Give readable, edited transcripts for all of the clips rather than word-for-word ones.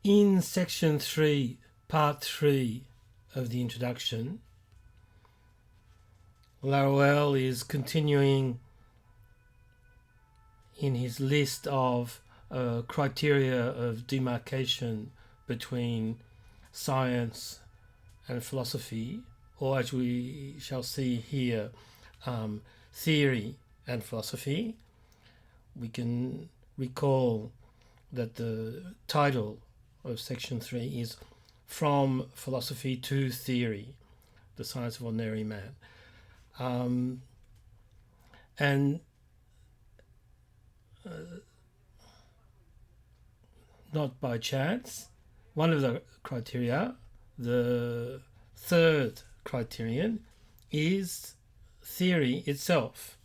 In section 3, part 3 of the introduction, Laruelle is continuing in his list of criteria of demarcation between science and philosophy, or as we shall see here, theory and philosophy. We can recall that the title of section 3 is From Philosophy to Theory, the Science of Ordinary Man. Not by chance, one of the criteria, the third criterion, is theory itself.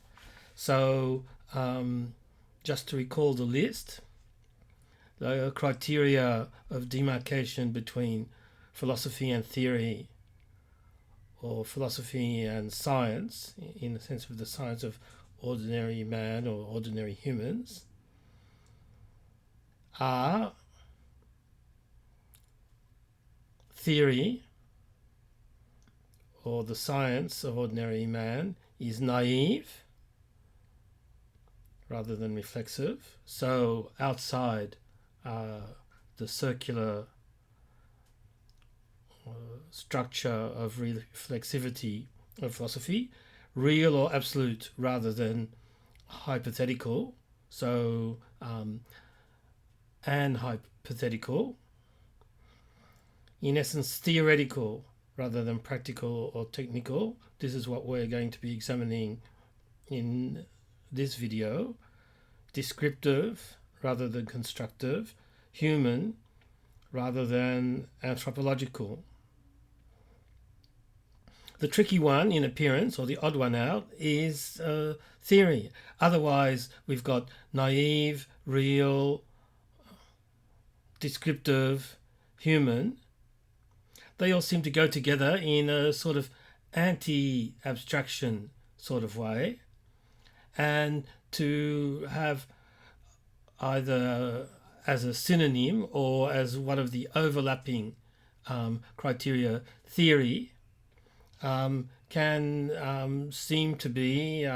So just to recall the list, the criteria of demarcation between philosophy and theory, or philosophy and science, in the sense of the science of ordinary man or ordinary humans, are theory, or the science of ordinary man, is naive rather than reflexive, so outside the circular structure of reflexivity of philosophy, real or absolute rather than hypothetical, so and hypothetical, in essence theoretical rather than practical or technical. This is what we're going to be examining in this video. Descriptive rather than constructive, human rather than anthropological. The tricky one in appearance, or the odd one out, is theory. Otherwise, we've got naive, real, descriptive, human. They all seem to go together in a sort of anti-abstraction sort of way, and to have either as a synonym or as one of the overlapping criteria, theory, can seem to be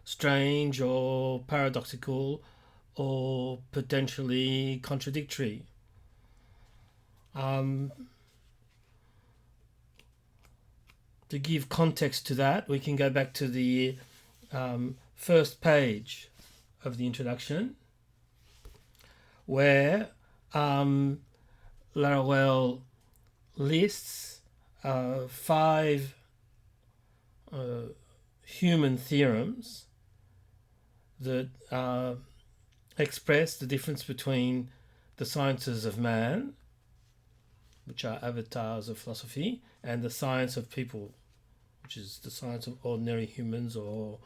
strange or paradoxical or potentially contradictory. To give context to that, we can go back to the first page of the introduction, where Laruelle lists 5 human theorems that express the difference between the sciences of man, which are avatars of philosophy, and the science of people, which is the science of ordinary humans, or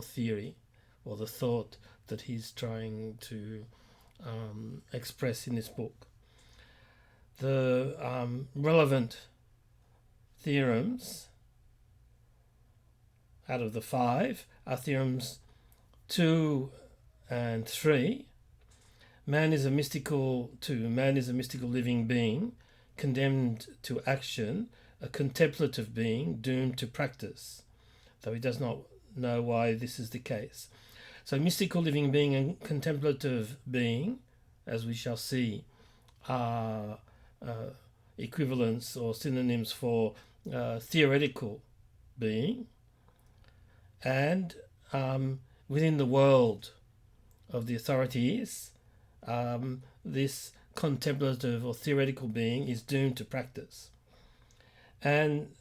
theory, or the thought that he's trying to express in this book. The relevant theorems out of the 5 are theorems 2 and 3. Man is a mystical living being, condemned to action, a contemplative being doomed to practice, though he does not know why this is the case. So mystical living being and contemplative being, as we shall see, are equivalents or synonyms for theoretical being. And within the world of the authorities, this contemplative or theoretical being is doomed to practice. And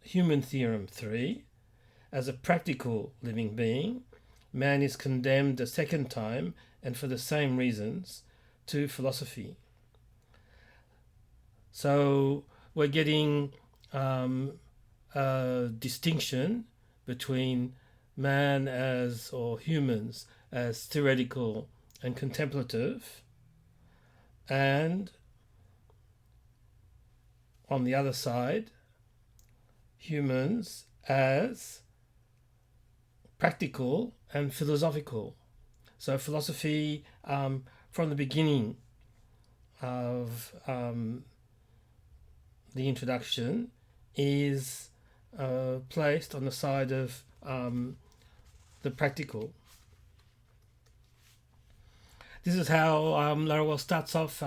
human theorem 3, as a practical living being, man is condemned a second time, and for the same reasons, to philosophy. So we're getting a distinction between man as, or humans as, theoretical and contemplative, and on the other side, humans as practical and philosophical. So philosophy from the beginning of the introduction is placed on the side of the practical. This is how Laruelle starts off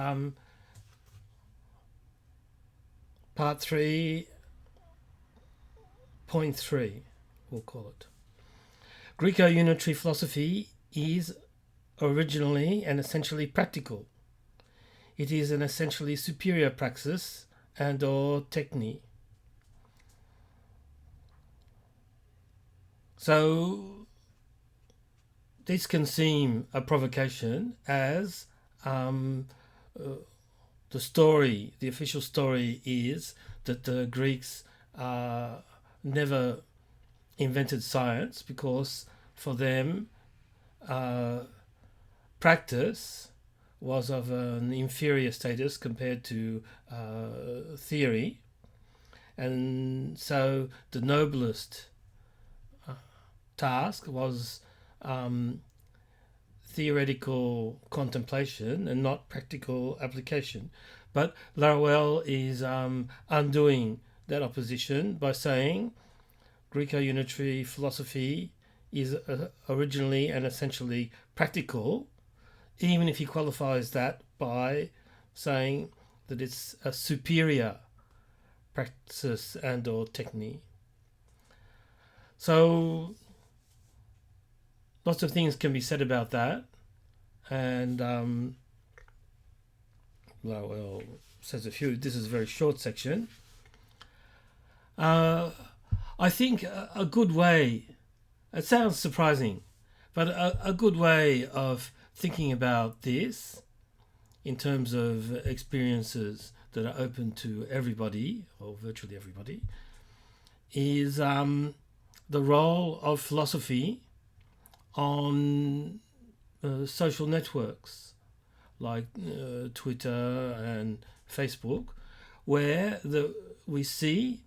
part 3.3, we'll call it. Greco-unitary philosophy is originally and essentially practical. It is an essentially superior praxis and or technique. So this can seem a provocation, as the official story is that the Greeks never invented science, because for them practice was of an inferior status compared to theory, and so the noblest task was theoretical contemplation and not practical application. But Laruelle is undoing that opposition by saying Greco-unitary philosophy is originally and essentially practical, even if he qualifies that by saying that it's a superior praxis and or technique. So lots of things can be said about that, and Laruelle says a few. This is a very short section. I think a good way, it sounds surprising, but a good way of thinking about this in terms of experiences that are open to everybody, or virtually everybody, is the role of philosophy on social networks like Twitter and Facebook, where we see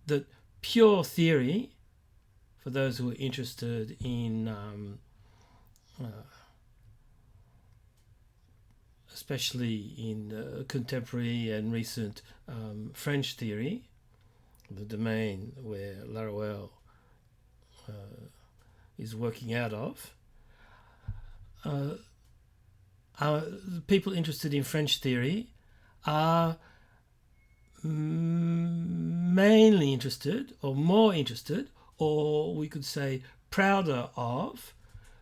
that pure theory, for those who are interested in especially in contemporary and recent French theory, the domain where Laruelle is working out of, people interested in French theory are mainly interested, or more interested, or we could say prouder of,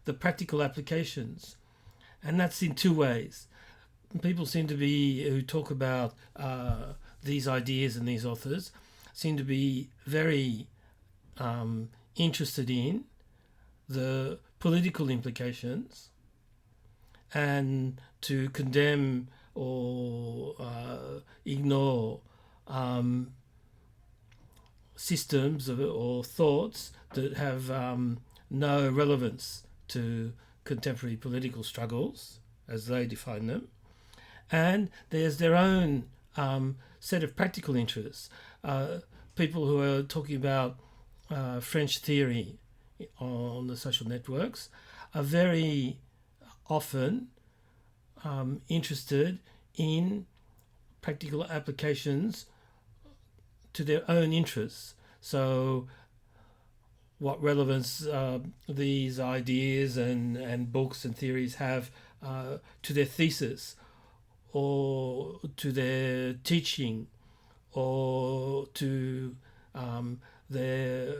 the practical applications. And that's in two ways. People seem to be, who talk about these ideas and these authors, seem to be very interested in the political implications, and to condemn or ignore systems or thoughts that have no relevance to contemporary political struggles as they define them. And there's their own set of practical interests. People who are talking about French theory on the social networks are very often interested in practical applications to their own interests. So what relevance these ideas and books and theories have to their thesis, or to their teaching, or to their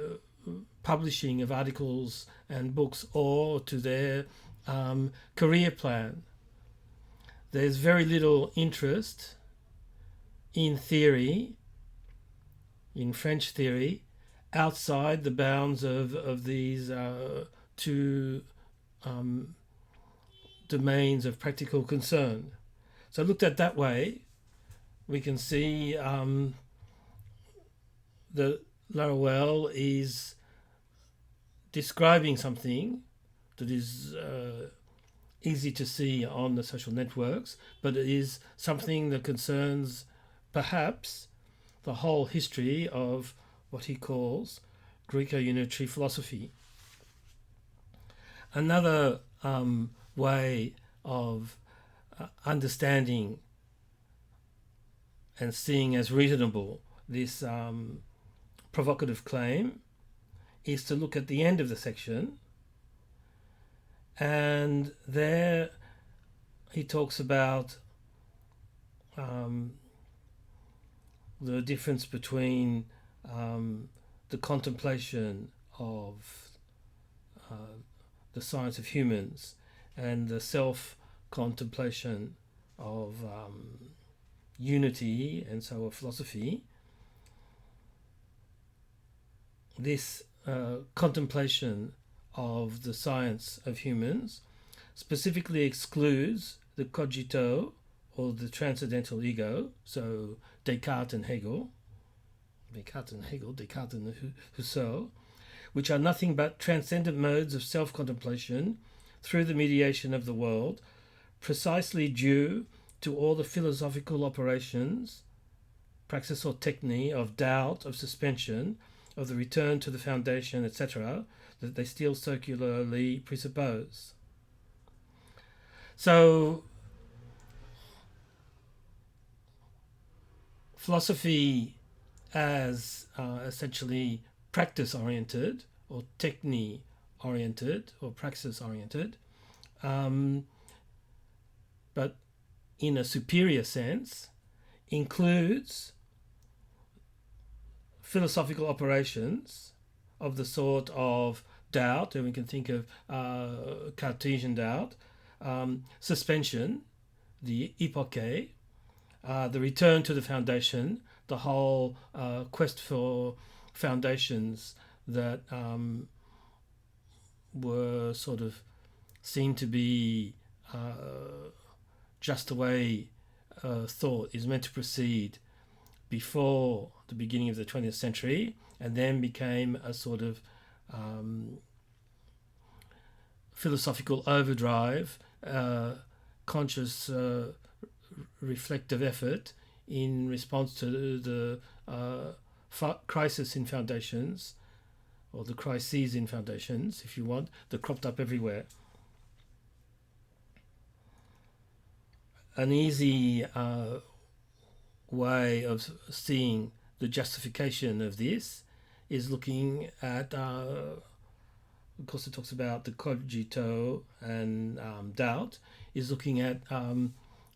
publishing of articles and books, or to their career plan. There's very little interest in theory, in French theory, outside the bounds of these two domains of practical concern. So looked at that way, we can see that Laruelle is describing something that is easy to see on the social networks, but it is something that concerns perhaps the whole history of what he calls Greco-unitary philosophy. Another way of understanding and seeing as reasonable this provocative claim is to look at the end of the section, and there he talks about the difference between the contemplation of the science of humans and the self-contemplation of unity and so of philosophy. This contemplation of the science of humans specifically excludes the cogito, or the transcendental ego, so Descartes and Hegel, Descartes and Husserl, which are nothing but transcendent modes of self-contemplation through the mediation of the world, precisely due to all the philosophical operations, praxis or technique, of doubt, of suspension, of the return to the foundation, etc., that they still circularly presuppose. So, philosophy as essentially practice-oriented or technique-oriented or praxis-oriented, but in a superior sense, includes philosophical operations of the sort of doubt, and we can think of Cartesian doubt, suspension, the epoche, the return to the foundation, the whole quest for foundations that were sort of seen to be just the way thought is meant to proceed before the beginning of the 20th century, and then became a sort of philosophical overdrive, conscious reflective effort in response to the crisis in foundations, or the crises in foundations, if you want, that cropped up everywhere. An easy way of seeing the justification of this is looking at, of course it talks about the cogito and doubt, is looking at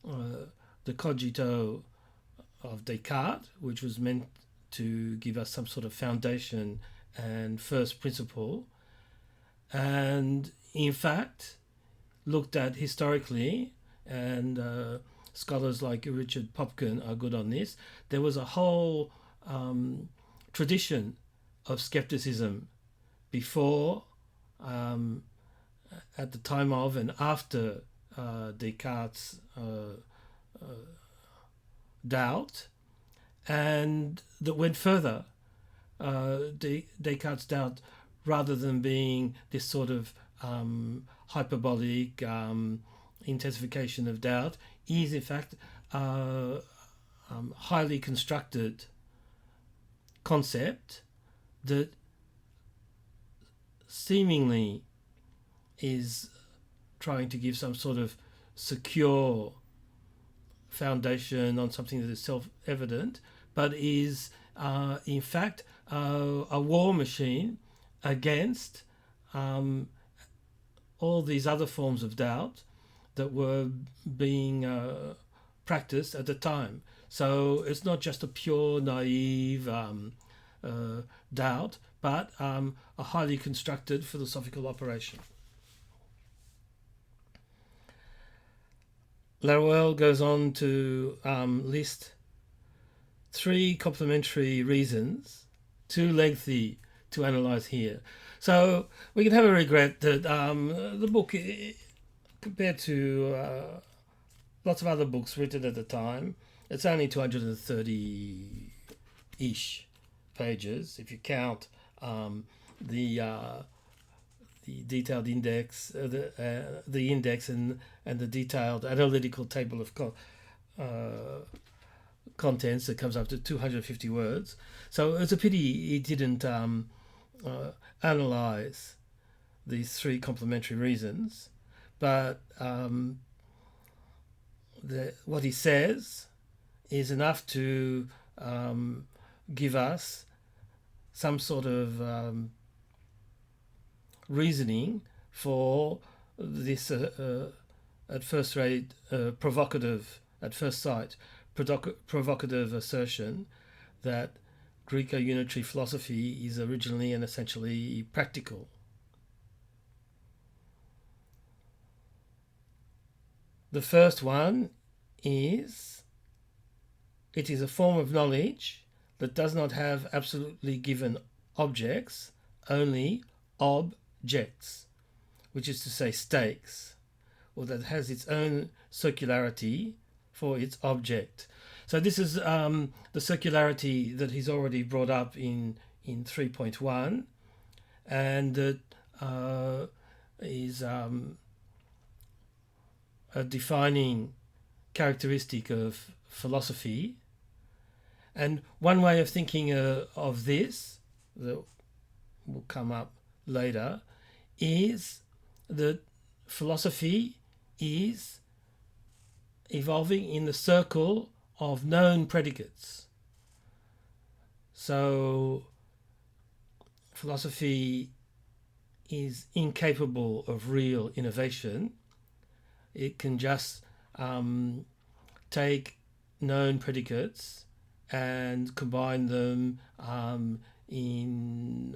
the cogito of Descartes, which was meant to give us some sort of foundation and first principle, and in fact looked at historically, and scholars like Richard Popkin are good on this. There was a whole tradition of skepticism before, at the time of, and after Descartes' doubt, and that went further. Descartes' doubt, rather than being this sort of hyperbolic intensification of doubt, is in fact highly constructed concept that seemingly is trying to give some sort of secure foundation on something that is self-evident, but is in fact a war machine against all these other forms of doubt that were being practiced at the time. So it's not just a pure naive doubt, but a highly constructed philosophical operation. Laruelle goes on to list 3 complementary reasons, too lengthy to analyse here. So we can have a regret that the book, compared to lots of other books written at the time, it's only 230-ish pages, if you count the detailed index, the index and the detailed analytical table of contents that comes up to 250 words. So it's a pity he didn't analyze these 3 complementary reasons, but what he says is enough to give us some sort of reasoning for this at first rate provocative, at first sight, provocative assertion that Greco-unitary philosophy is originally and essentially practical. The first one is, it is a form of knowledge that does not have absolutely given objects, only objects, which is to say stakes, or that has its own circularity for its object. So this is the circularity that he's already brought up in 3.1, and that is a defining characteristic of philosophy. And one way of thinking of this, that will come up later, is that philosophy is evolving in the circle of known predicates. So philosophy is incapable of real innovation. It can just take known predicates and combine them in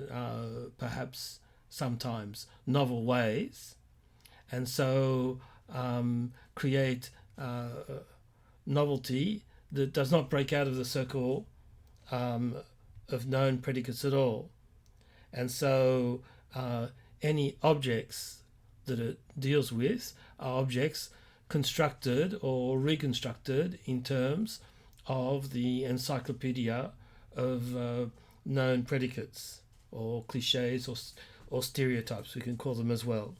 perhaps sometimes novel ways, and so create novelty that does not break out of the circle of known predicates at all. And so any objects that it deals with are objects constructed or reconstructed in terms of the encyclopedia of known predicates, or cliches, or stereotypes, we can call them as well.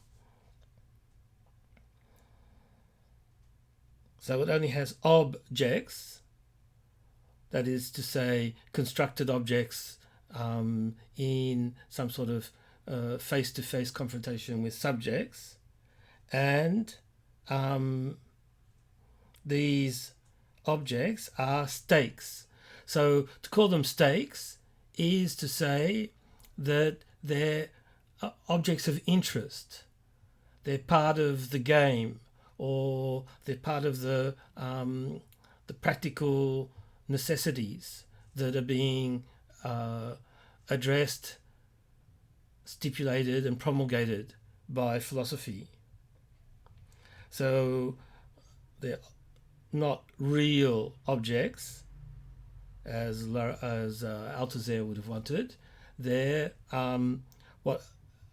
So it only has objects, that is to say constructed objects in some sort of face-to-face confrontation with subjects, and these objects are stakes. So to call them stakes is to say that they're objects of interest. They're part of the game, or they're part of the practical necessities that are being addressed, stipulated and promulgated by philosophy. So they're not real objects, as Althusser would have wanted. They're what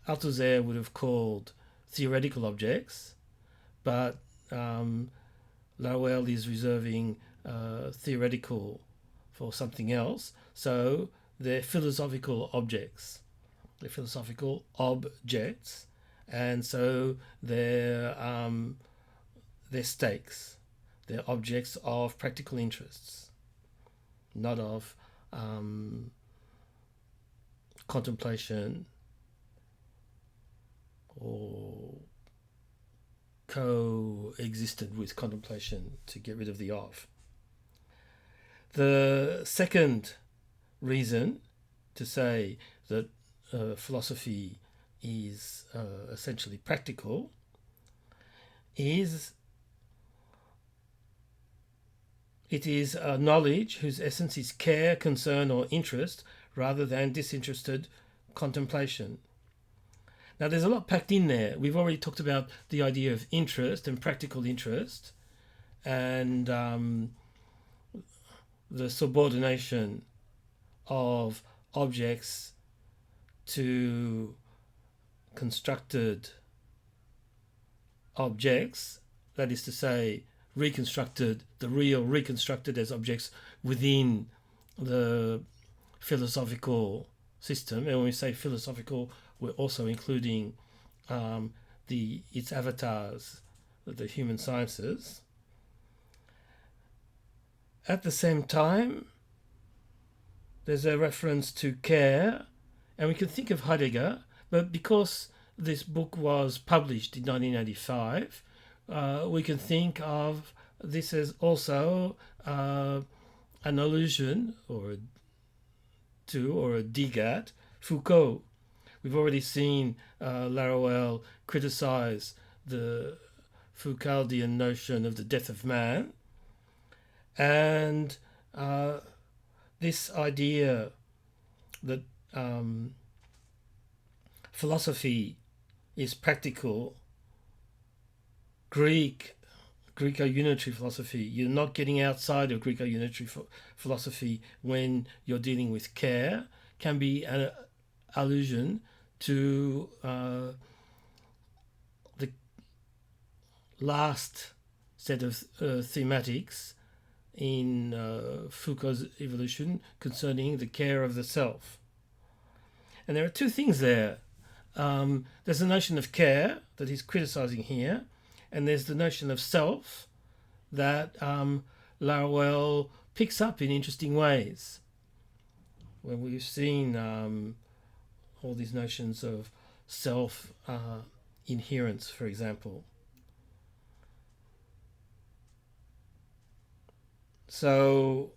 Althusser would have called theoretical objects, but Laruelle is reserving theoretical for something else. So they're philosophical objects. They're philosophical objects, and so they're stakes. They're objects of practical interests, not of contemplation or coexisted with contemplation, to get rid of the of. The second reason to say that philosophy is essentially practical is it is a knowledge whose essence is care, concern, or interest rather than disinterested contemplation. Now, there's a lot packed in there. We've already talked about the idea of interest and practical interest, and the subordination of objects to constructed objects, that is to say, reconstructed, the real reconstructed as objects within the philosophical system. And when we say philosophical, we're also including its avatars, the human sciences. At the same time, there's a reference to care, and we can think of Heidegger, but because this book was published in 1985, we can think of this is also an allusion or a dig at Foucault. We've already seen Laruelle criticize the Foucauldian notion of the death of man, and this idea that philosophy is practical, Greco-unitary philosophy. You're not getting outside of Greco-unitary philosophy when you're dealing with care, can be an allusion to the last set of thematics in Foucault's evolution concerning the care of the self. And there are two things there. There's the notion of care that he's criticizing here, and there's the notion of self that Laruelle picks up in interesting ways. When we've seen all these notions of self inherence, for example. So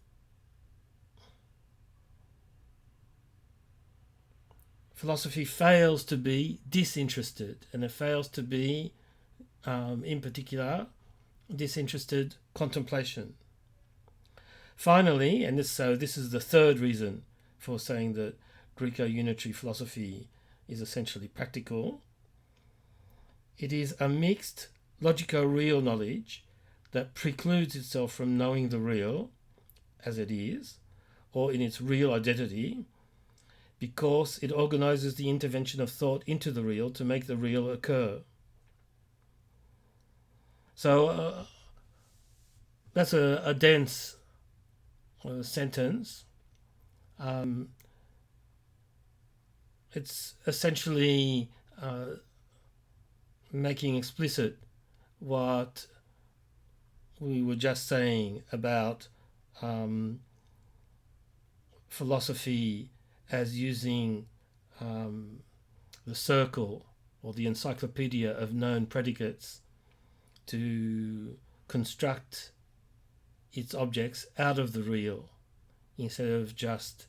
philosophy fails to be disinterested, and it fails to be, in particular, disinterested contemplation. Finally, and this is the third reason for saying that Greco-unitary philosophy is essentially practical, it is a mixed logico-real knowledge that precludes itself from knowing the real as it is, or in its real identity, because it organizes the intervention of thought into the real to make the real occur. So that's a dense sentence. It's essentially making explicit what we were just saying about philosophy as using the circle or the encyclopedia of known predicates to construct its objects out of the real, instead of just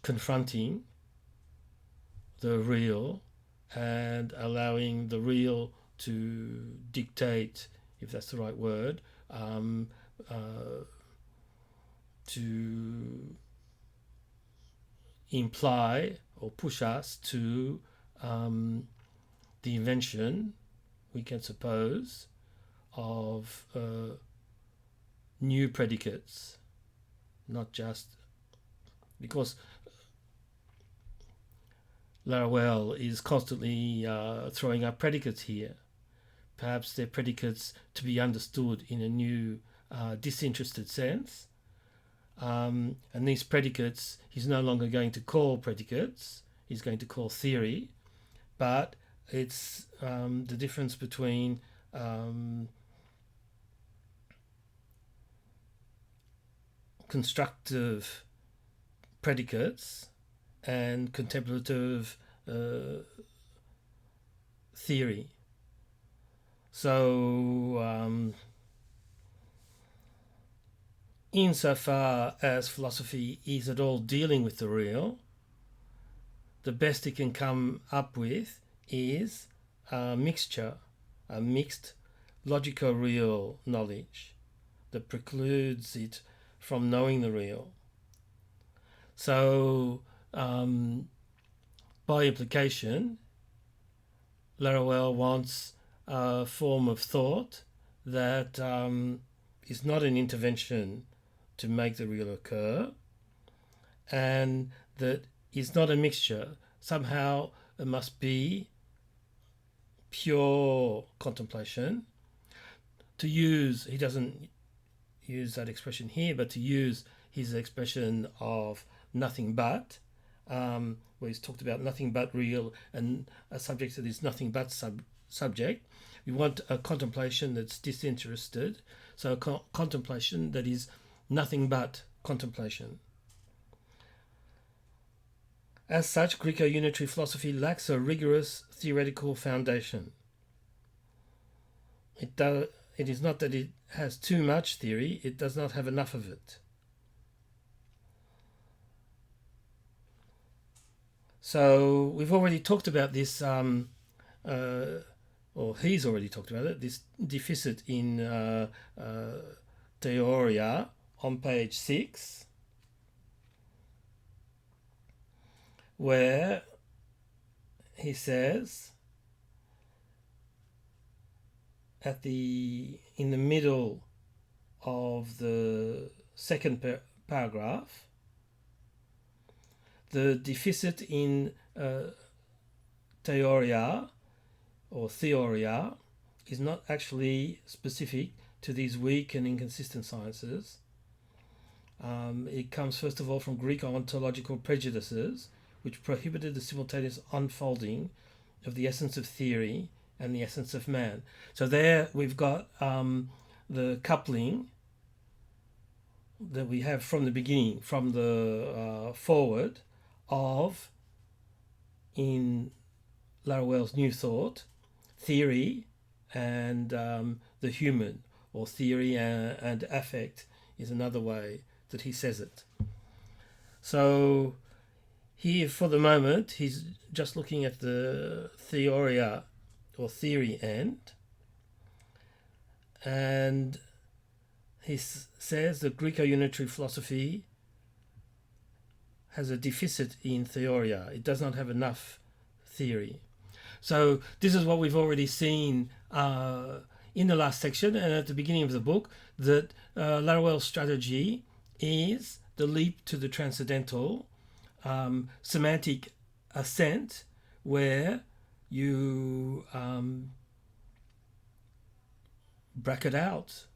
confronting the real and allowing the real to dictate, if that's the right word, to imply or push us to the invention, we can suppose, of new predicates, not just because Laruelle is constantly throwing up predicates here. Perhaps they're predicates to be understood in a new disinterested sense. And these predicates he's no longer going to call predicates, he's going to call theory, but it's the difference between constructive predicates and contemplative theory. So insofar as philosophy is at all dealing with the real, the best it can come up with is a mixture, a mixed logico-real knowledge that precludes it from knowing the real. So, by implication, Laruelle wants a form of thought that is not an intervention to make the real occur, and that is not a mixture. Somehow it must be pure contemplation. To use, he doesn't use that expression here, but to use his expression of nothing but, where he's talked about nothing but real and a subject that is nothing but subject. We want a contemplation that's disinterested, so a contemplation that is nothing but contemplation. As such, Greco-unitary philosophy lacks a rigorous theoretical foundation. It is not that it has too much theory, it does not have enough of it. So we've already talked about this, or he's already talked about it, this deficit in Theoria on page 6, where he says in the middle of the second paragraph, the deficit in Theoria or Theoria is not actually specific to these weak and inconsistent sciences. It comes first of all from Greek ontological prejudices, which prohibited the simultaneous unfolding of the essence of theory and the essence of man. So there we've got the coupling that we have from the beginning, from the forward of, in Laruelle's New Thought, theory and the human, or theory and affect is another way that he says it. So here, for the moment, he's just looking at the Theoria or theory end, and he says that Greco-unitary philosophy has a deficit in Theoria. It does not have enough theory. So this is what we've already seen in the last section and at the beginning of the book, that Laruelle's strategy is the leap to the transcendental, semantic ascent, where you bracket out.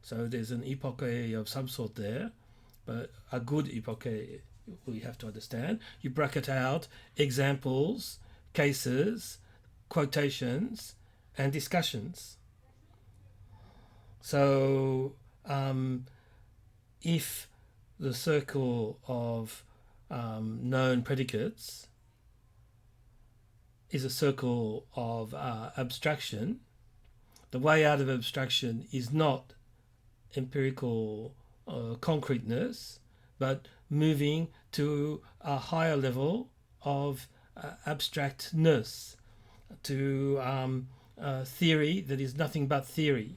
So there's an epoche of some sort there, but a good epoche, we have to understand. You bracket out examples, cases, quotations, and discussions. So if the circle of known predicates is a circle of abstraction, the way out of abstraction is not empirical concreteness, but moving to a higher level of abstractness, to theory that is nothing but theory.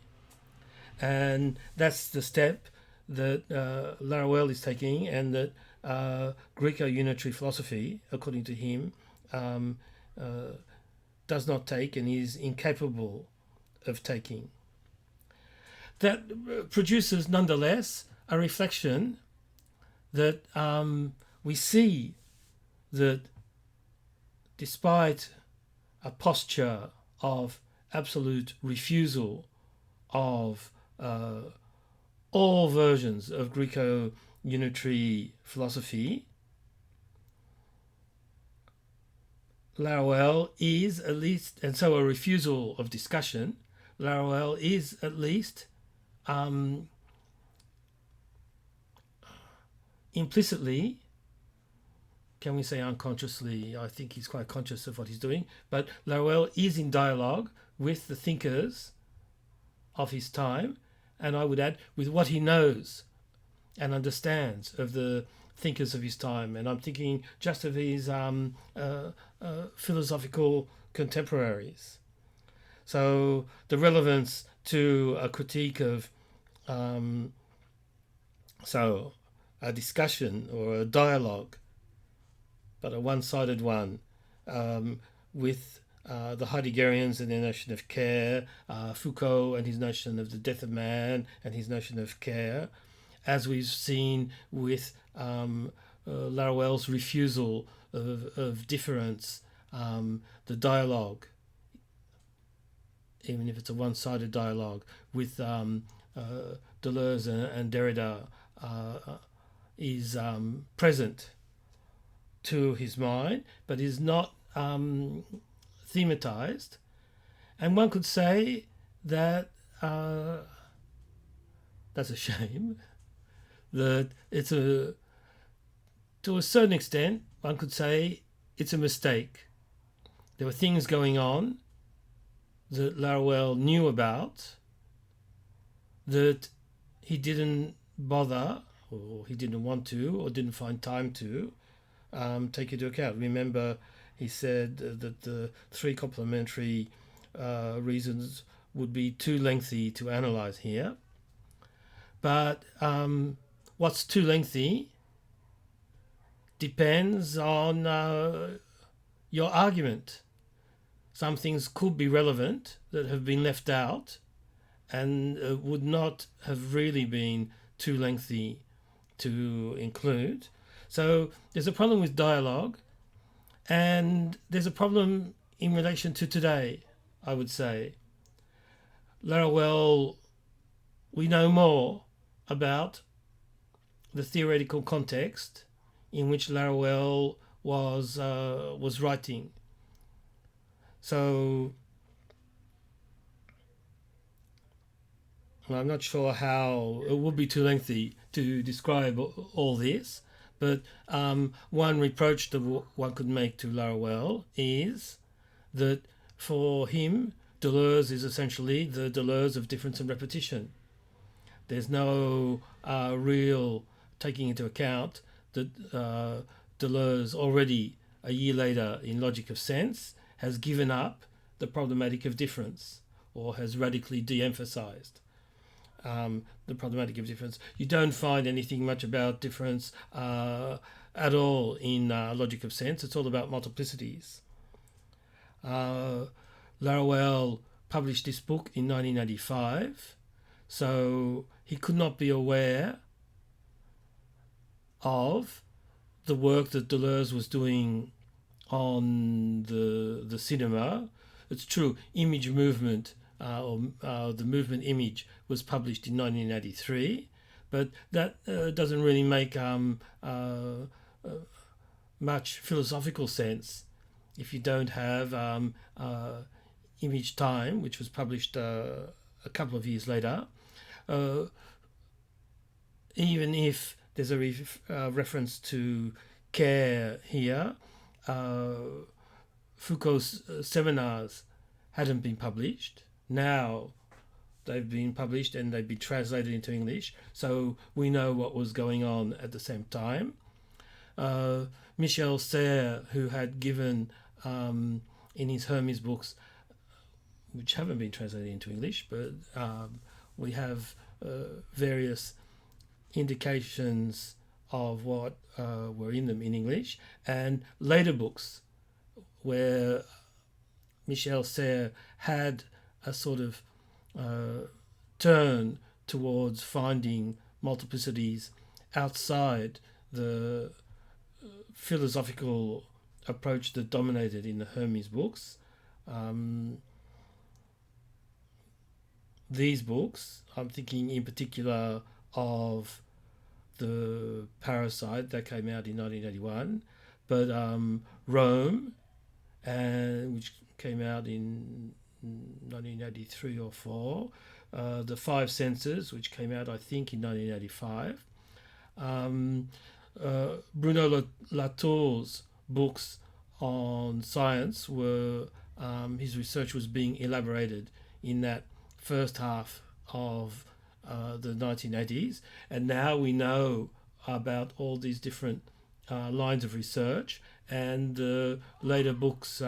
And that's the step that Laruelle is taking, and that Greco-unitary philosophy, according to him, does not take and is incapable of taking. That produces, nonetheless, a reflection that we see that despite a posture of absolute refusal of all versions of Greco-unitary philosophy, Laruelle is at least, and so a refusal of discussion, Laruelle is at least implicitly, can we say unconsciously, I think he's quite conscious of what he's doing, but Laruelle is in dialogue with the thinkers of his time, and I would add with what he knows and understands of the thinkers of his time. And I'm thinking just of his philosophical contemporaries. So the relevance to a critique of so a discussion or a dialogue, but a one-sided one, with the Heideggerians and their notion of care, Foucault and his notion of the death of man and his notion of care, as we've seen with Laruelle's refusal of difference, the dialogue, even if it's a one-sided dialogue, with Delores and Derrida is present to his mind, but is not thematized. And one could say that that's a shame, that it's to a certain extent, one could say it's a mistake. There were things going on that Laruelle knew about that he didn't bother, or he didn't want to, or didn't find time to take into account. Remember, he said that the three complementary reasons would be too lengthy to analyze here. But what's too lengthy depends on your argument. Some things could be relevant that have been left out and would not have really been too lengthy to include. So there's a problem with dialogue, and there's a problem in relation to today, I would say. Laruelle, we know more about the theoretical context in which Laruelle was writing. So I'm not sure how it would be too lengthy to describe all this, but one reproach that one could make to Laruelle is that for him, Delores is essentially the Delores of difference and repetition. There's no real taking into account that Delores already a year later in Logic of Sense has given up the problematic of difference, or has radically de-emphasized the problematic of difference. You don't find anything much about difference at all in Logic of Sense. It's all about multiplicities. Laruelle published this book in 1985, so he could not be aware of the work that Deleuze was doing on the cinema. It's true, image movement, the movement image was published in 1983, but that doesn't really make much philosophical sense if you don't have Image Time, which was published a couple of years later. Even if there's a reference to care here, Foucault's seminars hadn't been published. Now they've been published and they've been translated into English, so we know what was going on at the same time. Michel Serres, who had given in his Hermes books, which haven't been translated into English, but we have various indications of what were in them in English, and later books where Michel Serres had a sort of turn towards finding multiplicities outside the philosophical approach that dominated in the Hermes books. These books, I'm thinking in particular of The Parasite that came out in 1981, but Rome, which came out in 1983 or 4, The Five Senses, which came out I think in 1985, Bruno Latour's books on science were, his research was being elaborated in that first half of the 1980s, and now we know about all these different lines of research, and the later books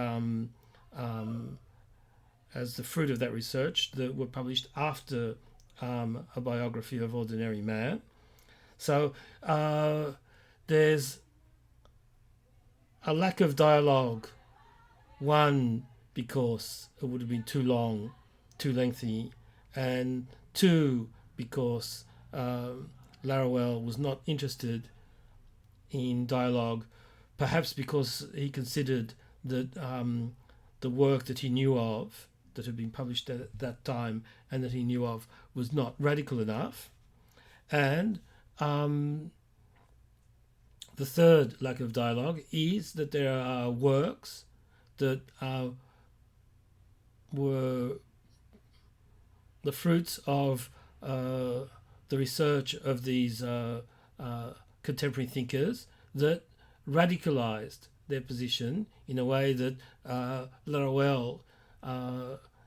as the fruit of that research that were published after A Biography of Ordinary Man. So there's a lack of dialogue, one, because it would have been too long, too lengthy, and two, because Laruelle was not interested in dialogue, perhaps because he considered that the work that he knew of, that had been published at that time and that he knew of, was not radical enough. And the third lack of dialogue is that there are works that were the fruits of the research of these contemporary thinkers that radicalized their position in a way that Laruelle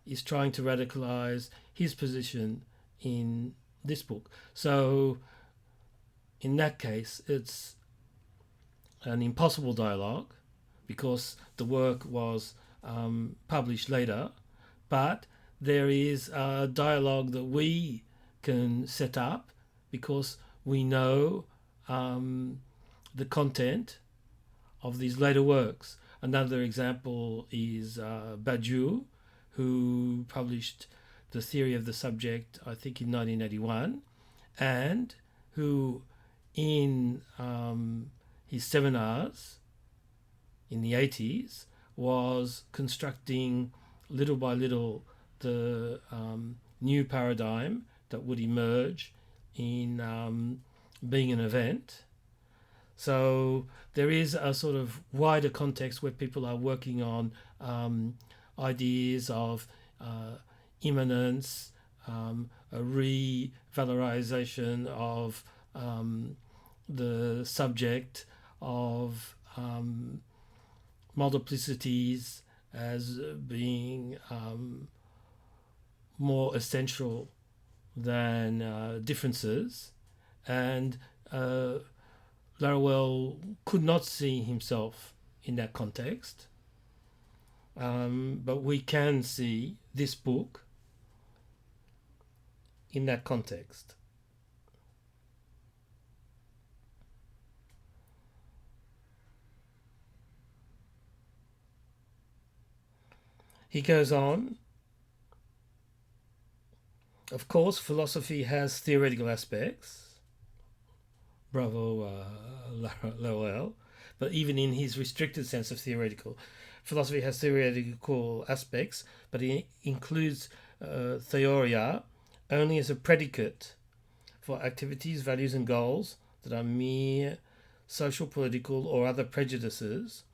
is trying to radicalize his position in this book. So in that case, it's an impossible dialogue because the work was published later, but there is a dialogue that we can set up because we know the content of these later works. Another example is Badiou, who published The Theory of the Subject, I think in 1981, and who in his seminars in the 80s was constructing little by little the new paradigm that would emerge in being an event. So there is a sort of wider context where people are working on ideas of immanence, a revalorization of the subject, of multiplicities as being more essential than differences, and Laruelle could not see himself in that context, but we can see this book in that context. He goes on, of course, philosophy has theoretical aspects. Bravo, Laruelle. But even in his restricted sense of theoretical, philosophy has theoretical aspects, but it includes Theoria only as a predicate for activities, values, and goals that are mere social, political, or other prejudices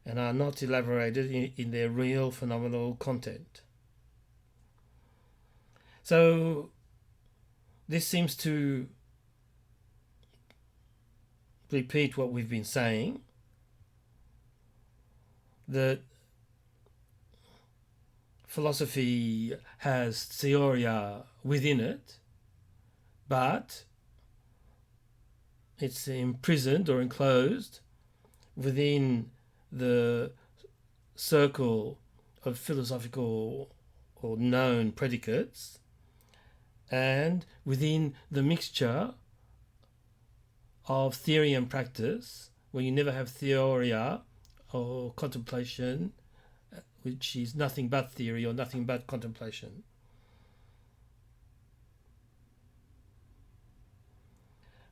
and are not elaborated in their real phenomenal content. So this seems to repeat what we've been saying, that philosophy has Theoria within it, but it's imprisoned or enclosed within the circle of philosophical or known predicates, and within the mixture of theory and practice, where you never have Theoria or contemplation, which is nothing but theory or nothing but contemplation.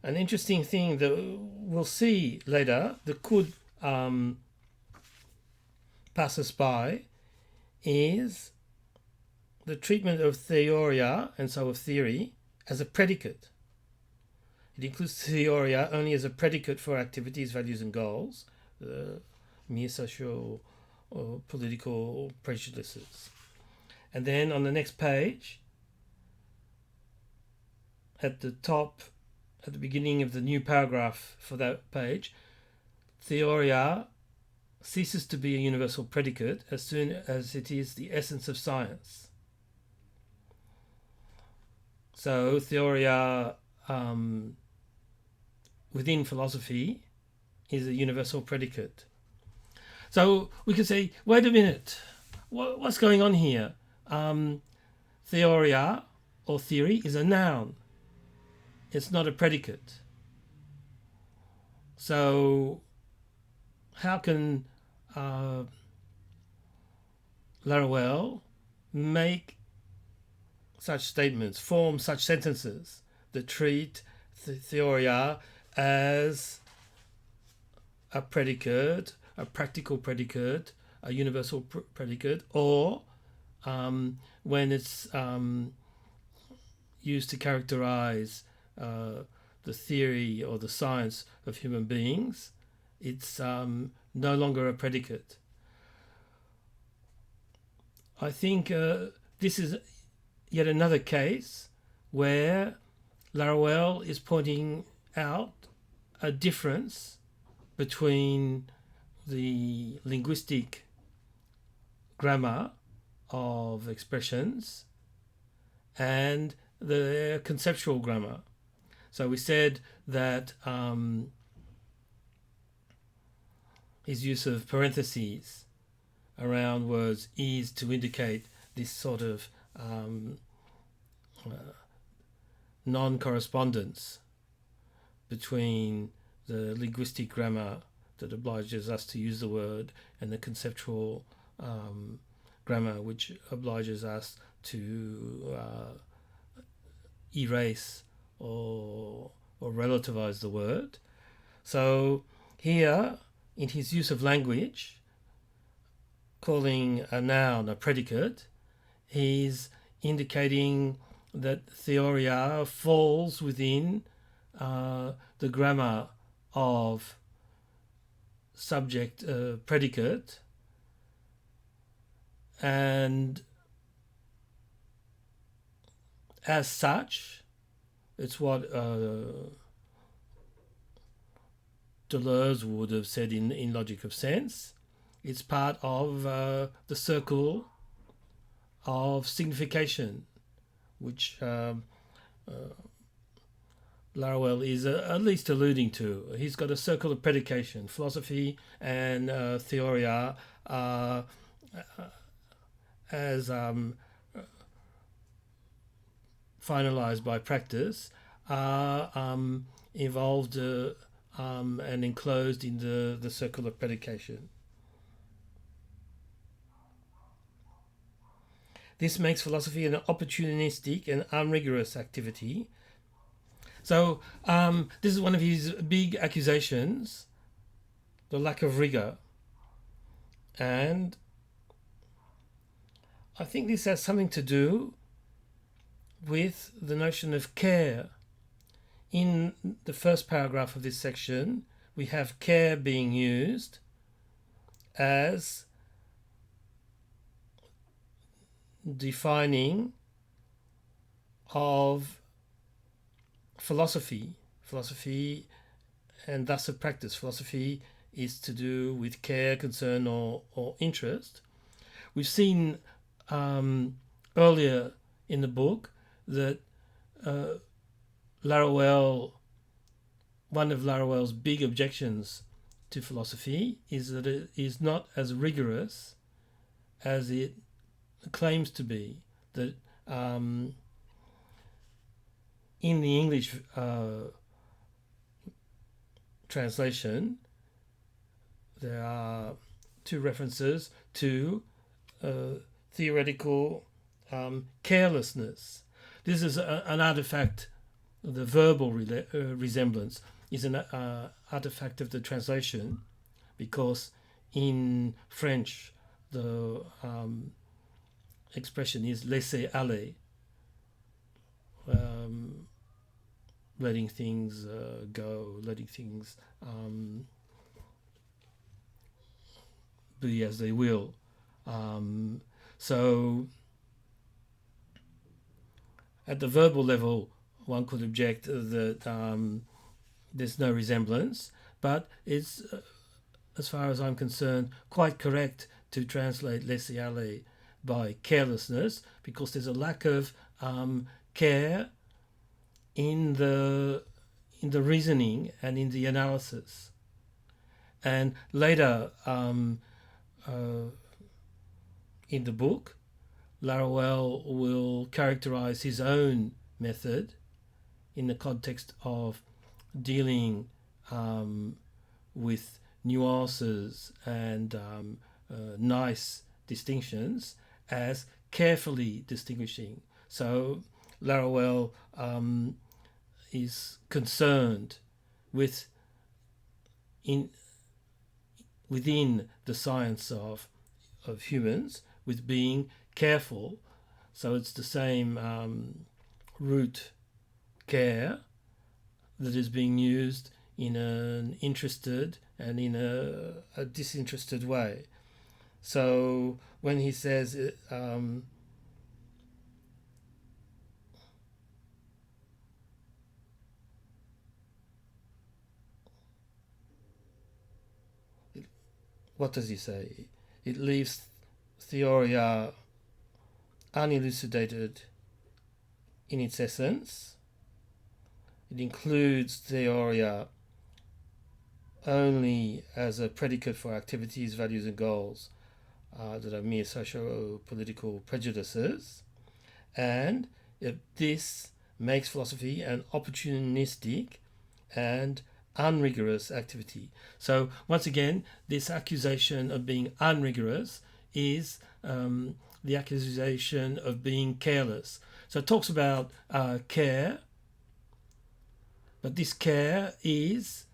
An interesting thing that we'll see later that could pass us by is the treatment of Theoria, and so of theory, as a predicate. It includes Theoria only as a predicate for activities, values, and goals, mere social or political prejudices. And then on the next page, at the top, at the beginning of the new paragraph for that page, Theoria ceases to be a universal predicate as soon as it is the essence of science. So Theoria within philosophy is a universal predicate. So we could say, wait a minute, what's going on here? Theoria or theory is a noun. It's not a predicate. So how can Laruelle make such statements, form such sentences that treat Theoria as a predicate, a practical predicate, a universal predicate, or when it's used to characterize the theory or the science of human beings, it's no longer a predicate. I think this is yet another case where Laruelle is pointing out a difference between the linguistic grammar of expressions and the conceptual grammar. So we said that his use of parentheses around words is to indicate this sort of non-correspondence between the linguistic grammar that obliges us to use the word and the conceptual grammar which obliges us to erase or relativize the word. So here, in his use of language, calling a noun a predicate, he's indicating that Theoria falls within the grammar of subject predicate, and as such, it's what Delores would have said in Logic of Sense. It's part of the circle of signification, which Laruelle is at least alluding to. He's got a circle of predication. Philosophy and Theoria are, as finalized by practice, are involved and enclosed in the circle of predication. This makes philosophy an opportunistic and unrigorous activity. So this is one of his big accusations, the lack of rigor. And I think this has something to do with the notion of care. In the first paragraph of this section, we have care being used as defining of philosophy and thus of practice. Philosophy is to do with care, concern, or interest. We've seen earlier in the book that Laruelle, one of Laruelle's big objections to philosophy is that it is not as rigorous as it claims to be. That in the English translation, there are two references to theoretical carelessness. This is an artifact. The verbal resemblance is an artifact of the translation, because in French the expression is laisser aller, letting things go, letting things be as they will. So at the verbal level, one could object that there's no resemblance, but it's, as far as I'm concerned, quite correct to translate laisser aller by carelessness, because there's a lack of care in the reasoning and in the analysis. And later in the book, Laruelle will characterize his own method in the context of dealing with nuances and nice distinctions as carefully distinguishing. So Laruelle is concerned with within the science of humans with being careful. So it's the same root care that is being used in an interested and in a disinterested way. So when he says what does he say? It leaves Theoria unelucidated in its essence. It includes Theoria only as a predicate for activities, values, and goals that are mere socio-political prejudices. And this makes philosophy an opportunistic and unrigorous activity. So once again, this accusation of being unrigorous is the accusation of being careless. So it talks about care, but this care is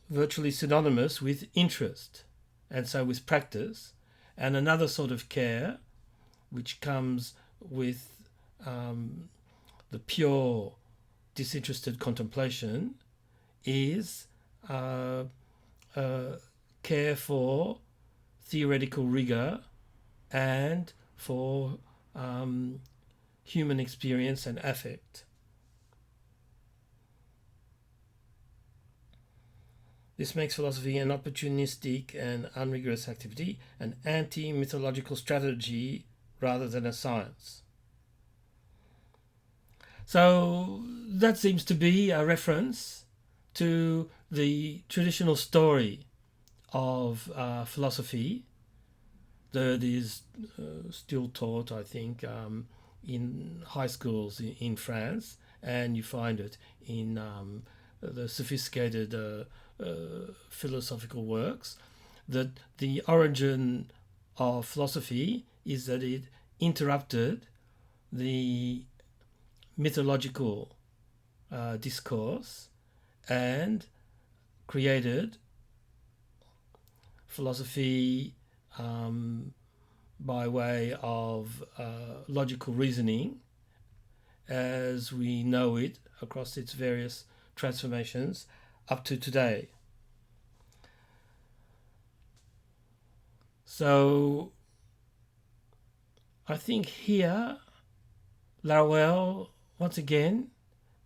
virtually synonymous with interest, and so with practice. And another sort of care, which comes with the pure disinterested contemplation, is care for theoretical rigour and for human experience and affect. This makes philosophy an opportunistic and unrigorous activity, an anti-mythological strategy rather than a science. So that seems to be a reference to the traditional story of philosophy that is still taught, I think, in high schools in France, and you find it in the sophisticated philosophical works, that the origin of philosophy is that it interrupted the mythological discourse and created philosophy by way of logical reasoning as we know it across its various transformations up to today. So I think here Laruelle once again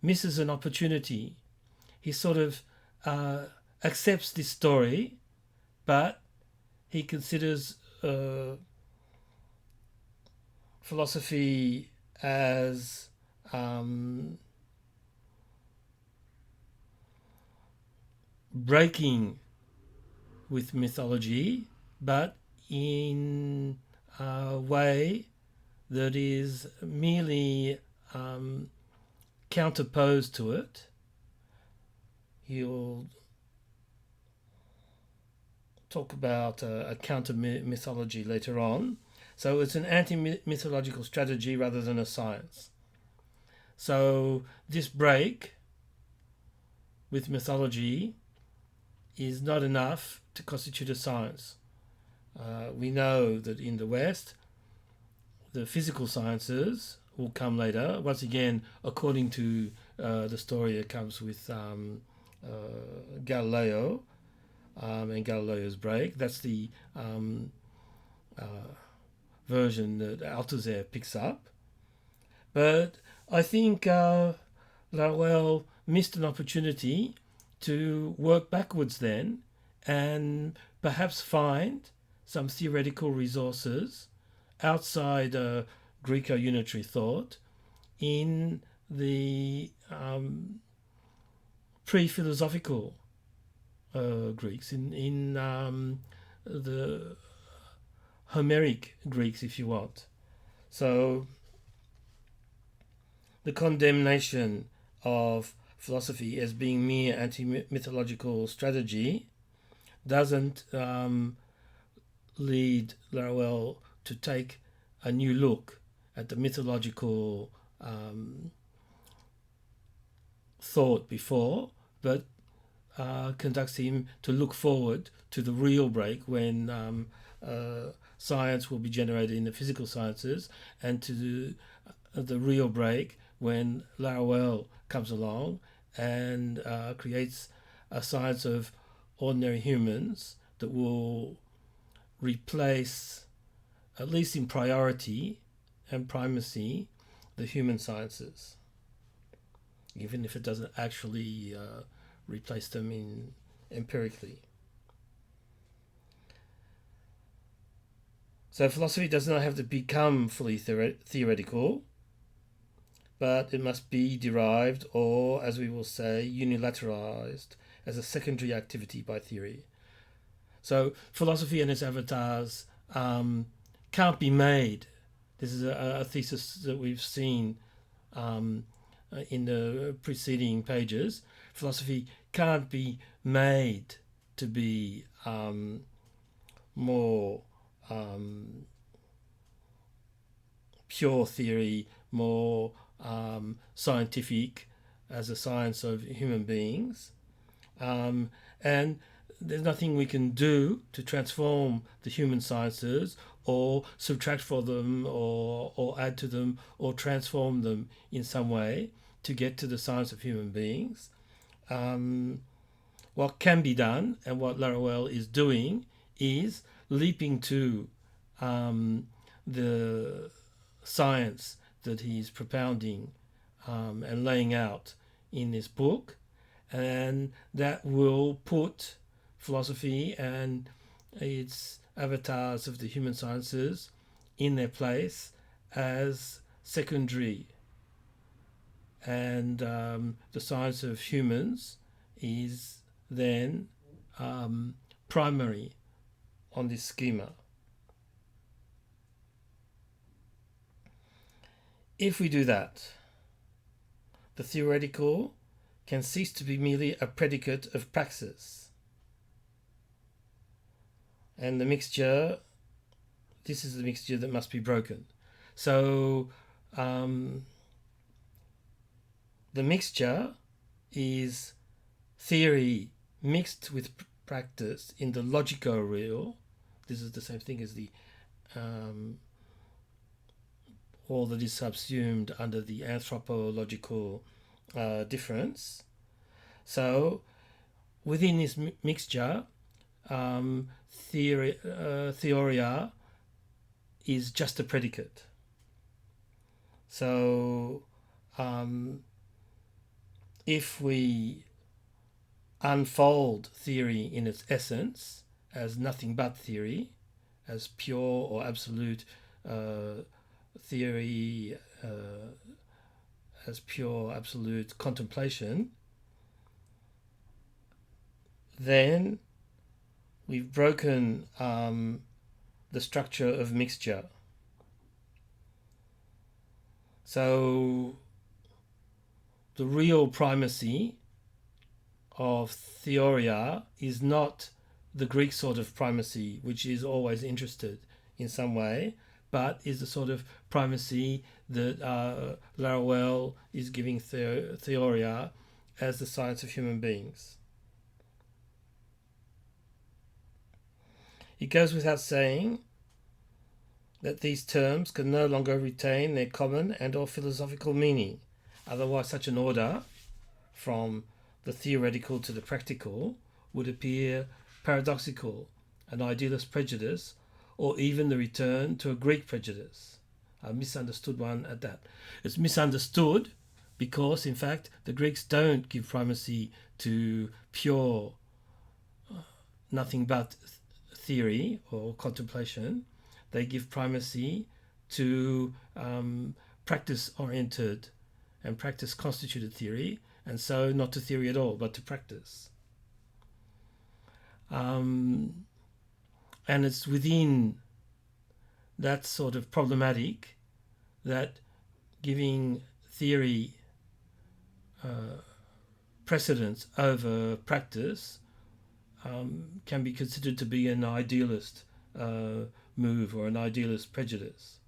misses an opportunity. He sort of accepts this story, but he considers philosophy as breaking with mythology, but in a way that is merely counterposed to it. He'll talk about a counter-mythology later on. So it's an anti-mythological strategy rather than a science. So this break with mythology is not enough to constitute a science. We know that in the West, the physical sciences will come later. Once again, according to the story that comes with Galileo and Galileo's break. That's the version that Althusser picks up. But I think Laruelle missed an opportunity to work backwards then and perhaps find some theoretical resources outside Greco-unitary thought in the pre-philosophical Greeks, in the Homeric Greeks, if you want. So the condemnation of philosophy as being mere anti-mythological strategy doesn't lead Laruelle to take a new look at the mythological thought before, but conducts him to look forward to the real break when science will be generated in the physical sciences, and to the real break when Laruelle comes along and creates a science of ordinary humans that will replace, at least in priority and primacy, the human sciences, even if it doesn't actually replace them empirically. So philosophy does not have to become fully theoretical, but it must be derived, or as we will say, unilateralized as a secondary activity by theory. So philosophy and its avatars can't be made. This is a thesis that we've seen in the preceding pages. Philosophy can't be made to be more pure theory, more scientific as a science of human beings. And there's nothing we can do to transform the human sciences or subtract from them or add to them or transform them in some way to get to the science of human beings. What can be done and what Laruelle is doing is leaping to the science that he's propounding and laying out in this book, and that will put philosophy and its avatars of the human sciences in their place as secondary, and the science of humans is then primary on this schema. If we do that, the theoretical can cease to be merely a predicate of praxis. And the mixture, this is the mixture that must be broken. So the mixture is theory mixed with practice in the logico-real. This is the same thing as the all that is subsumed under the anthropological difference. So within this mixture, Theoria is just a predicate. So if we unfold theory in its essence as nothing but theory, as pure or absolute theory, as pure absolute contemplation, then we've broken the structure of mixture. So the real primacy of Theoria is not the Greek sort of primacy, which is always interested in some way, but is the sort of primacy that Laruelle is giving Theoria as the science of human beings. It goes without saying that these terms can no longer retain their common and or philosophical meaning. Otherwise, such an order from the theoretical to the practical would appear paradoxical, an idealist prejudice, or even the return to a Greek prejudice, a misunderstood one at that. It's misunderstood because, in fact, the Greeks don't give primacy to pure nothing but theory or contemplation. They give primacy to practice-oriented and practice-constituted theory, and so not to theory at all, but to practice. And it's within that sort of problematic that giving theory precedence over practice can be considered to be an idealist move or an idealist prejudice.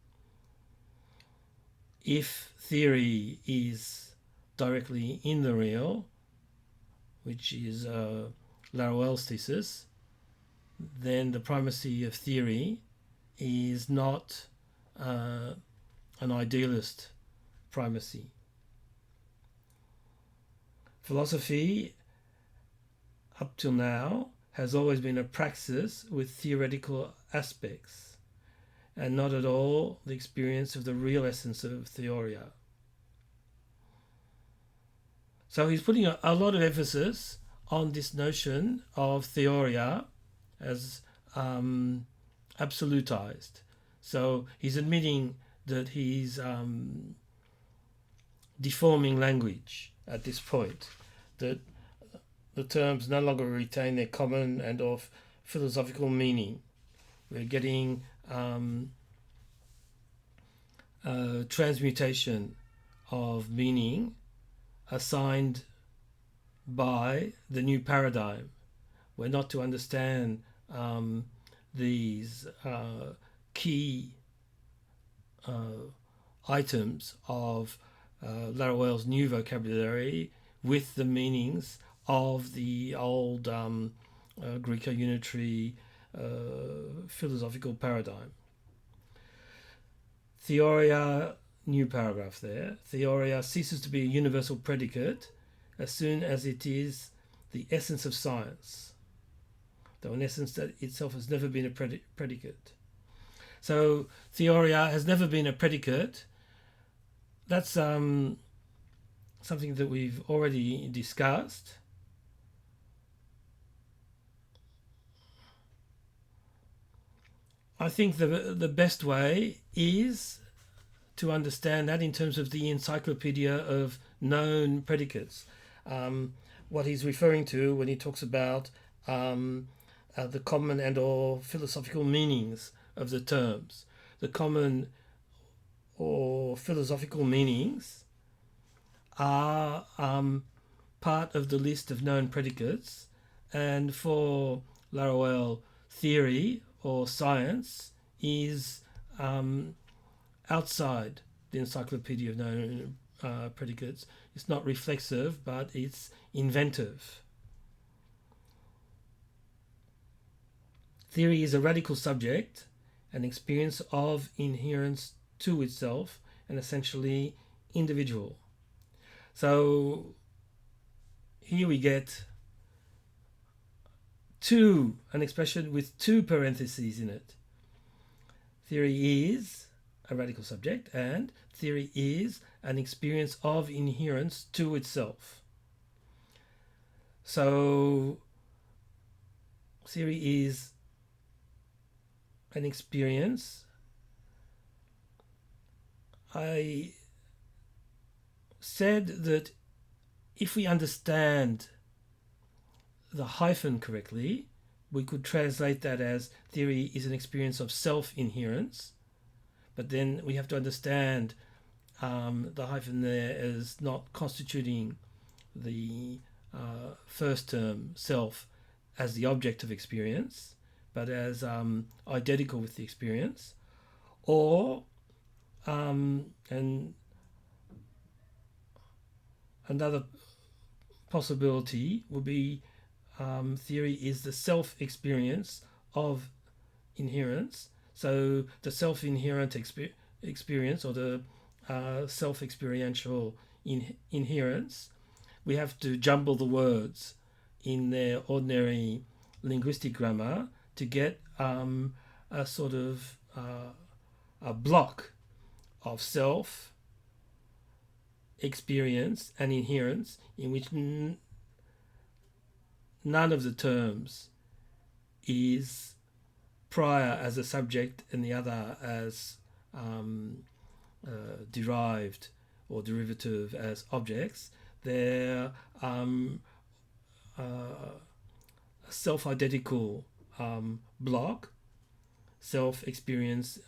If theory is directly in the real, which is Laruelle's thesis, then the primacy of theory is not an idealist primacy. Philosophy, up till now, has always been a praxis with theoretical aspects, and not at all the experience of the real essence of Theoria. So he's putting a lot of emphasis on this notion of Theoria as absolutized, So he's admitting that he's deforming language at this point, that the terms no longer retain their common and or philosophical meaning. We're getting transmutation of meaning assigned by the new paradigm. We're not to understand these key items of Laruelle's new vocabulary with the meanings of the old Greco-unitary philosophical paradigm. Theoria, new paragraph there. Theoria ceases to be a universal predicate as soon as it is the essence of science, though in essence that itself has never been a predicate. So Theoria has never been a predicate. That's something that we've already discussed. I think the best way is to understand that in terms of the encyclopedia of known predicates. What he's referring to when he talks about the common and or philosophical meanings of the terms. The common or philosophical meanings are part of the list of known predicates, and for Laruelle, theory or science is outside the encyclopedia of known predicates. It's not reflexive, but it's inventive. Theory is a radical subject, an experience of inherence to itself, and essentially individual. So here we get an expression with two parentheses in it. Theory is a radical subject, and theory is an experience of inherence to itself. So theory is an experience. I said that if we understand the hyphen correctly, we could translate that as theory is an experience of self-inherence, but then we have to understand the hyphen there as not constituting the first term, self, as the object of experience, but as identical with the experience. Or, and another possibility would be theory is the self-experience of inherence. So the self-inherent experience, or the self-experiential inherence, we have to jumble the words in their ordinary linguistic grammar to get a sort of a block of self, experience and inherence in which none of the terms is prior as a subject and the other as derived or derivative as objects. They're a self-identical block, self-experience,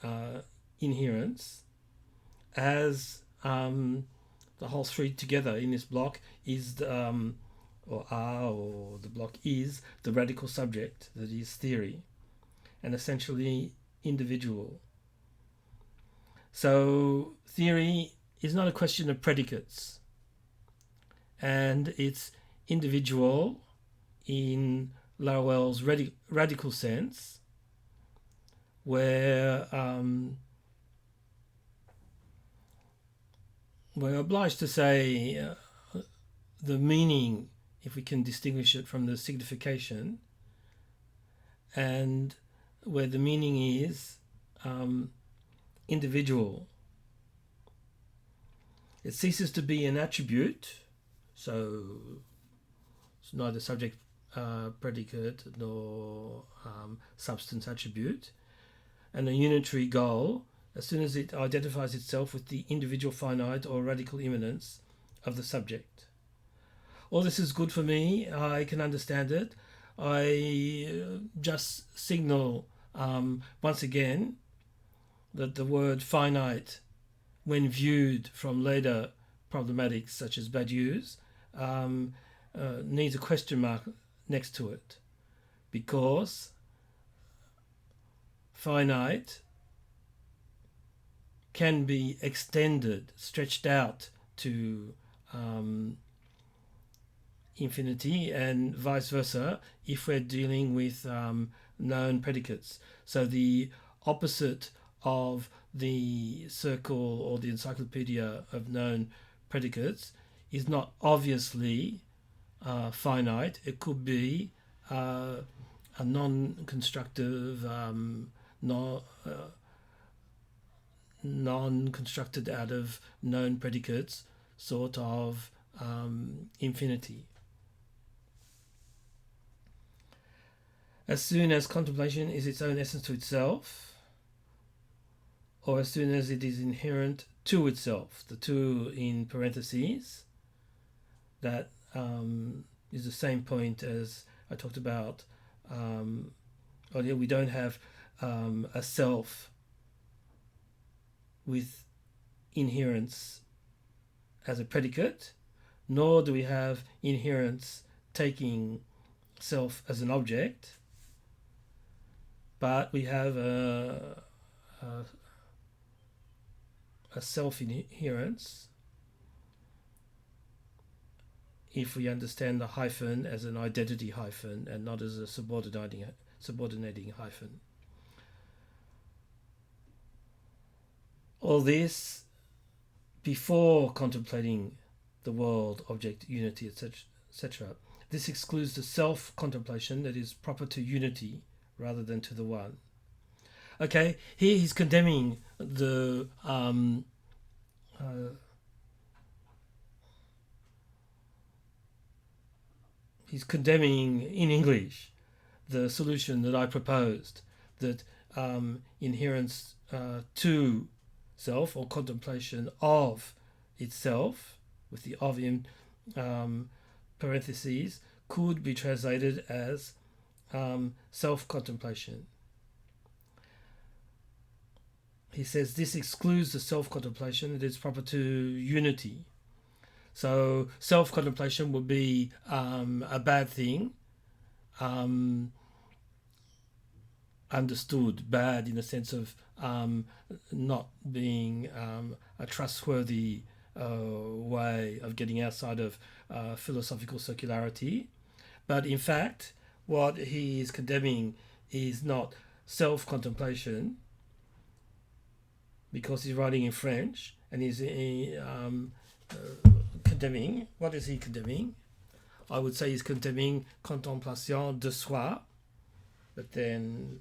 inherence, as the whole three together in this block is the block is the radical subject that is theory, and essentially individual. So theory is not a question of predicates, and it's individual in Laruelle's radical sense, where we're obliged to say the meaning, if we can distinguish it from the signification, and where the meaning is individual. It ceases to be an attribute, so it's neither subject predicate nor substance attribute, and a unitary goal as soon as it identifies itself with the individual finite or radical immanence of the subject. All this is good for me. I can understand it. I just signal once again that the word finite, when viewed from later problematics such as Badiou's, needs a question mark next to it, because finite can be extended, stretched out to infinity, and vice versa if we're dealing with known predicates. So the opposite of the circle or the encyclopedia of known predicates is not obviously finite. It could be a non-constructive, non-constructed out of known predicates sort of infinity. As soon as contemplation is its own essence to itself, or as soon as it is inherent to itself, the two in parentheses, that is the same point as I talked about earlier. We don't have a self with inherence as a predicate, nor do we have inherence taking self as an object, but we have a self-inherence if we understand the hyphen as an identity hyphen and not as a subordinating hyphen. All this before contemplating the world, object, unity, etc. This excludes the self-contemplation that is proper to unity rather than to the one. Okay, here he's condemning the he's condemning in English the solution that I proposed, that inherence to self, or contemplation of itself with the of in parentheses, could be translated as self-contemplation. He says this excludes the self-contemplation that is proper to unity. So self-contemplation would be a bad thing, understood bad in the sense of not being a trustworthy way of getting outside of philosophical circularity. But in fact, what he is condemning is not self-contemplation, because he's writing in French, and he's condemning. What is he condemning? I would say he's condemning contemplation de soi, but then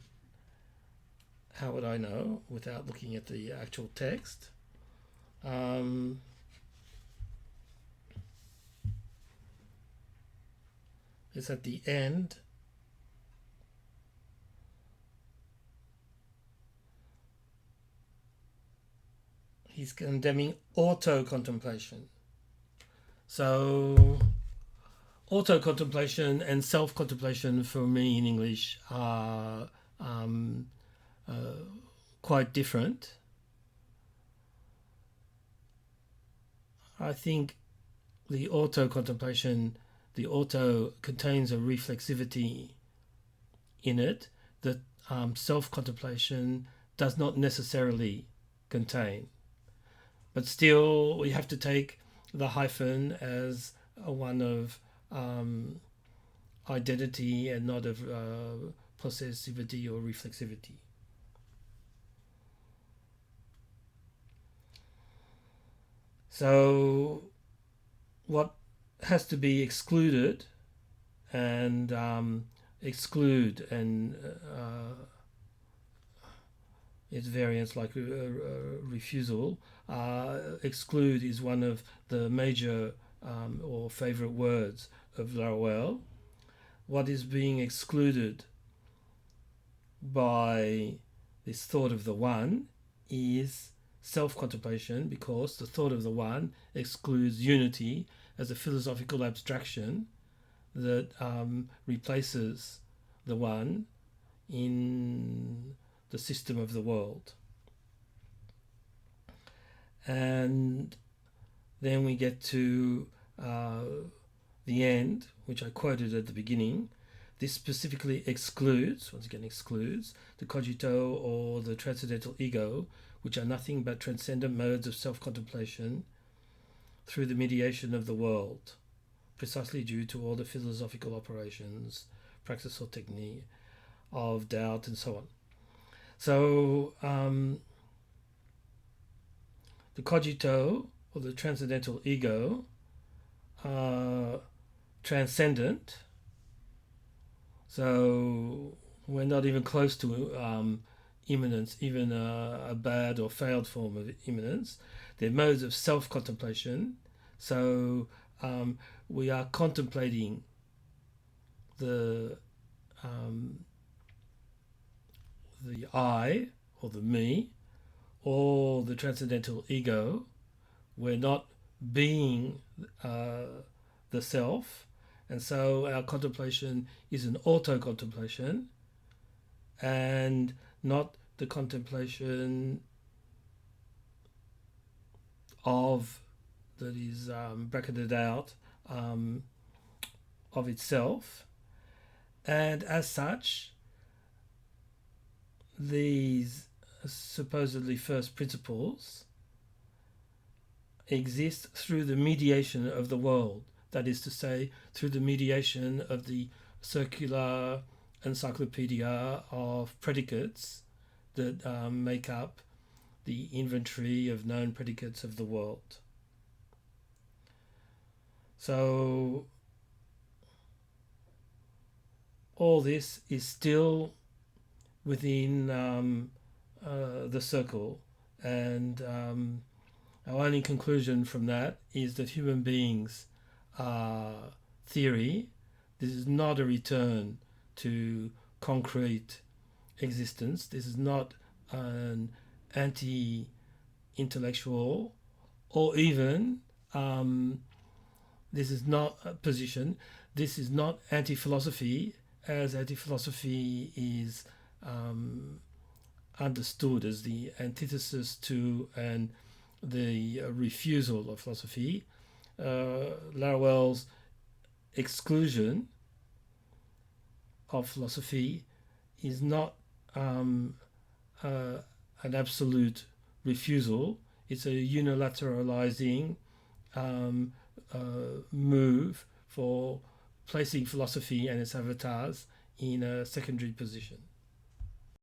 how would I know without looking at the actual text? It's at the end. He's condemning auto-contemplation. So auto-contemplation and self-contemplation for me in English are quite different. I think the auto-contemplation, the auto contains a reflexivity in it that self-contemplation does not necessarily contain. But still, we have to take the hyphen as one of identity and not of possessivity or reflexivity. So what has to be excluded and exclude and its variants like refusal, exclude is one of the major or favorite words of Laruelle. What is being excluded by this thought of the one is self-contemplation, because the thought of the one excludes unity as a philosophical abstraction that replaces the one in the system of the world. And then we get to the end, which I quoted at the beginning. This specifically excludes, once again excludes, the cogito or the transcendental ego, which are nothing but transcendent modes of self-contemplation through the mediation of the world, precisely due to all the philosophical operations, praxis or technique of doubt and so on. So the cogito or the transcendental ego are transcendent, so we're not even close to immanence, even a bad or failed form of immanence. They're modes of self-contemplation, so we are contemplating the I or the me or the transcendental ego. We're not being the self, and so our contemplation is an auto-contemplation and not the contemplation of, that is bracketed out, of itself. And as such, these supposedly first principles exist through the mediation of the world, that is to say, through the mediation of the circular encyclopedia of predicates that make up the inventory of known predicates of the world. So all this is still within the circle, and our only conclusion from that is that human beings are theory. This is not a return to concrete existence. This is not an anti-intellectual, or even this is not a position. This is not anti-philosophy, as anti-philosophy is understood as the antithesis to and the refusal of philosophy. Laruelle's exclusion of philosophy is not an absolute refusal. It's a unilateralizing move for placing philosophy and its avatars in a secondary position.